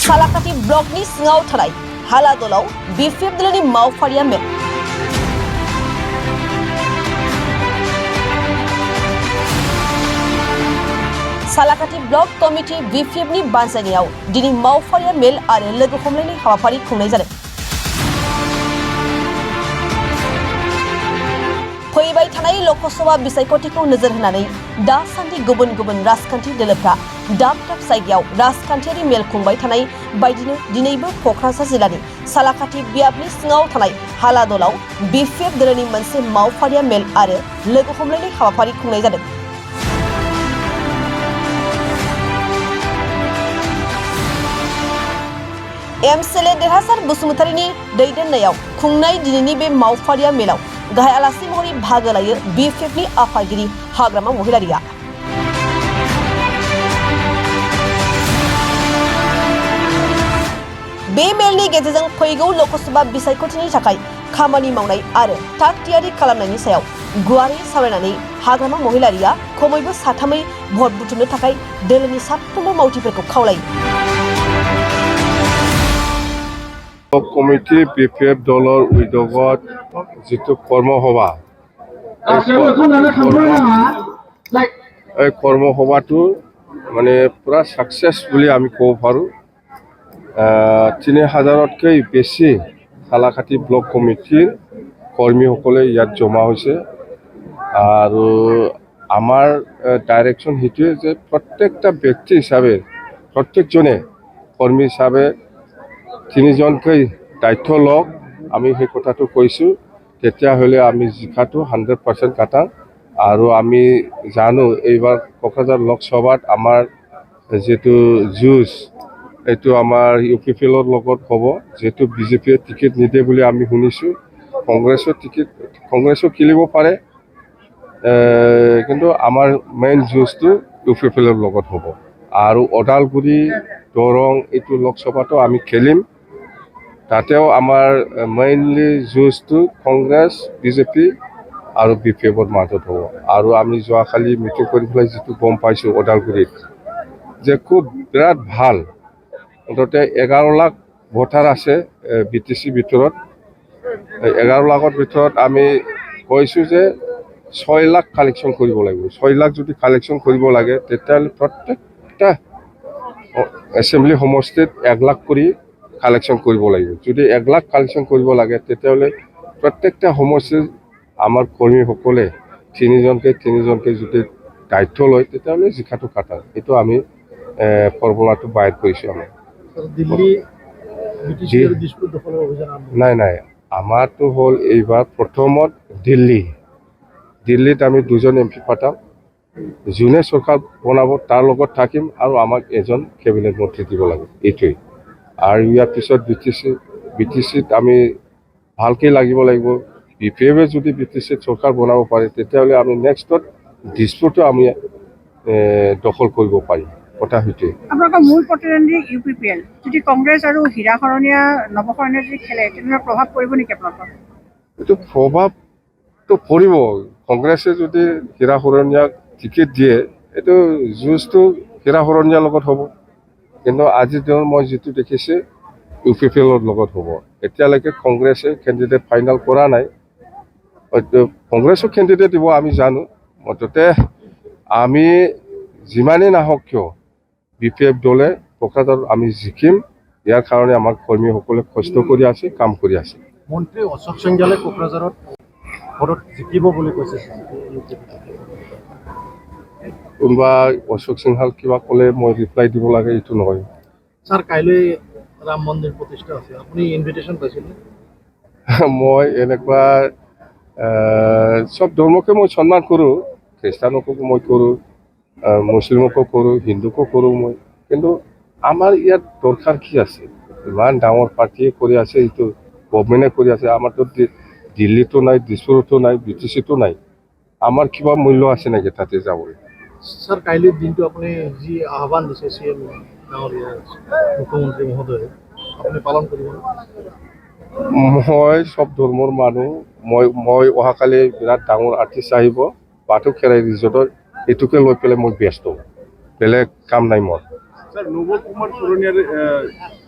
सालाकाटी ब्लकनि सिङाव थानाय हालादलाव BPF दलनि मावफारिया mail. सालाकाटी block committee बिपिएफनि बानजायनायाव दिनै मावफारिया मेल आरो लोगो हमलायनाय हाबाफारि खुंनाय जादों। फैबाय थानाय लकसभा बिसायख'थिखौ नोजोर होनानै दासान्दि गुबुन गुबुन राजखान्थि दोलोफ्रा दाब दाब जायगायाव राजखान्थियारि मेल खुंबाय थानाय बायदिनो दिनैबो क'क्राझार जिल्लानि सालाकाटी बियाबनि सिङाव थानाय हालादलाव बिपिएफ दोलोनि मोनसे मावफारिया मेल आरो लोगो हमलायनाय हाबाफारि खुंनाय जादों। एमएलए देरहासार बसुमतारीनि दैदेननायाव खुंनाय दिनैनि बे मावफारिया मेलाव गाहाय आलासि महरै बाहागो लायो बिपिएफनि आफादगिरि हाग्रामा महिलारिया। बे मेलनि गेजेरजों फैगौ लकसभा बिसायख'थिनि थाखाय खामानि मावनाय आरो थाग थियारि खालामनायनि सायाव गुवारै सावरायनानै हाग्रामा महिलारिया खमैबो साथामै भट बुथुमनो थाखाय दोलोनि साफ्रोमबो मावथिफोरखौ खावलायो। कमिटि बिपिएफ दলৰ উদ্যোগত যিটো কৰ্মসভা এই কৰ্মসভাটো মানে পুৰা সাকসেছ বুলি আমি ক'ব পাৰোঁ। 3000তকৈ বেছি সালাকাটি ব্লক কমিটিৰ কৰ্মীসকলে ইয়াত জমা হৈছে আৰু আমাৰ ডাইৰেকশ্যন সেইটোৱে যে প্ৰত্যেকটা ব্যক্তি হিচাপে প্ৰত্যেকজনে কৰ্মী হিচাপে 3জনকৈ দায়িত্ব লওক। আমি সেই কথাটো কৈছোঁ, তেতিয়াহ'লে আমি জিকাটো 100% কাটাম। আৰু আমি জানো এইবাৰ কোকৰাঝাৰ লোকসভাত আমাৰ যিটো যুঁজ এইটো আমাৰ ইউপিপিএলৰ লগত হ'ব, যিহেতু বিজেপিয়ে টিকেট নিদিয়ে বুলি আমি শুনিছোঁ। কংগ্ৰেছো খেলিব পাৰে, কিন্তু আমাৰ মেইন যুঁজটো ইউপিপিএলৰ লগত হ'ব। আৰু ওদালগুৰি দৰং এইটো লোকসভাটো আমি খেলিম, তাতেও আমাৰ মেইনলি যুঁজটো কংগ্ৰেছ বিজেপি আৰু বিপিএফৰ মাজত হ'ব। আৰু আমি যোৱাকালি মিটিং কৰি পেলাই যিটো গম পাইছোঁ ওদালগুৰিত যে খুব বিৰাট ভাল, মুঠতে 11 লাখ ভোটাৰ আছে বিটিচি ভিতৰত। 11 লাখৰ ভিতৰত আমি কৈছোঁ যে 6 লাখ কালেকশ্যন কৰিব লাগিব। 6 লাখ যদি কালেকশ্যন কৰিব লাগে তেতিয়াহ'লে প্ৰত্যেকটা এছেম্বলি সমষ্টিত 1 লাখ কৰি কালেকশ্যন কৰিব লাগিব। যদি 1 লাখ কালেকশ্যন কৰিব লাগে তেতিয়াহ'লে প্ৰত্যেকটা সমষ্টিৰ আমাৰ কৰ্মীসকলে 3জনকৈ যদি দায়িত্ব লয় তেতিয়াহ'লে জিকাটো কাটাৰ এইটো আমি ফৰ্মুলাটো বাহিৰ কৰিছোঁ। আমি নাই আমাৰটো হ'ল এইবাৰ প্ৰথমত দিল্লীত আমি 2জন MP পাতাম। যোনে চৰকাৰ বনাব তাৰ লগত থাকিম আৰু আমাক এজন কেবিনেট মন্ত্ৰী দিব লাগে, এইটোৱেই। আৰু ইয়াৰ পিছত বিটিচিত আমি ভালকৈ লাগিব লাগিব। বিপিএফে যদি বিটিচিত চৰকাৰ বনাব পাৰে তেতিয়াহ'লে আমি নেক্সটত দিছপুৰটো আমি দখল কৰিব পাৰিম। কথা সেইটোৱে। আপোনালোকৰ মূল প্ৰতিদ্বন্দ্বী ইউপিপিএল যদি কংগ্ৰেছ আৰু হীৰাশৰণীয়া নৱশৰণীয়া যদি খেলে তেনেহ'লে প্ৰভাৱ পৰিব নেকি আপোনালোকৰ? এইটো প্ৰভাৱটো পৰিব। কংগ্ৰেছে যদি হীৰাশৰণীয়াক টিকেট দিয়ে এইটো যুঁজটো হীৰাশৰণীয়াৰ লগত হ'ব, কিন্তু আজিৰ দিনত মই যিটো দেখিছোঁ ইউপিপিএলৰ লগত হ'ব। এতিয়ালৈকে কংগ্ৰেছে কেণ্ডিডেট ফাইনেল কৰা নাই, হয়তো কংগ্ৰেছো কেণ্ডিডেট দিব আমি জানো। মুঠতে আমি যিমানেই নাহক কিয় বিপিএফ দলে কোকৰাঝাৰত আমি জিকিম। ইয়াৰ কাৰণে আমাৰ কৰ্মীসকলে কষ্ট কৰি আছে, কাম কৰি আছে। মন্ত্ৰী অশোক সিংহালে কোকৰাঝাৰত ভোটত জিকিব বুলি কৈছে। কোনোবা অশোক সিংহাল কিবা ক'লে মই ৰিপ্লাই দিব লাগে এইটো নহয়। ছাৰ, কাইলৈ ৰাম মন্দিৰ প্ৰতিষ্ঠা আছে, আপুনি ইনভিটেশ্যন পাইছিলে? মই এনেকুৱা চব ধৰ্মকে মই সন্মান কৰোঁ, খ্ৰীষ্টানকো মই কৰোঁ, মুছলিমকো কৰোঁ, হিন্দুকো কৰোঁ মই। কিন্তু আমাৰ ইয়াত দৰকাৰ কি আছে? ইমান ডাঙৰ পাৰ্টিয়ে কৰি আছে, এইটো গভৰ্ণমেণ্টে কৰি আছে। আমাৰতো দিল্লীতো নাই, দিছপুৰতো নাই, বিটিচিতো নাই। আমাৰ কিবা মূল্য আছে নেকি তাতে যাবলৈ? ছাৰ, কাইলৈ দিনটো আপুনি যি আহ্বান দিছে CM ডাঙৰীয়া মুখ্যমন্ত্ৰী মহোদয়ে, আপুনি পালন কৰিব? মই চব ধৰ্মৰ মানুহ। মই অহাকালি বিৰাট ডাঙৰ আৰ্টিষ্ট আহিব বাথৌ খেৰাই ৰিজৰ্টত, এইটোকে লৈ পেলাই মই ব্যস্ত, বেলেগ কাম নাই মোৰ। স্যাৰ নব কুমাৰ শৰণিয়াৰ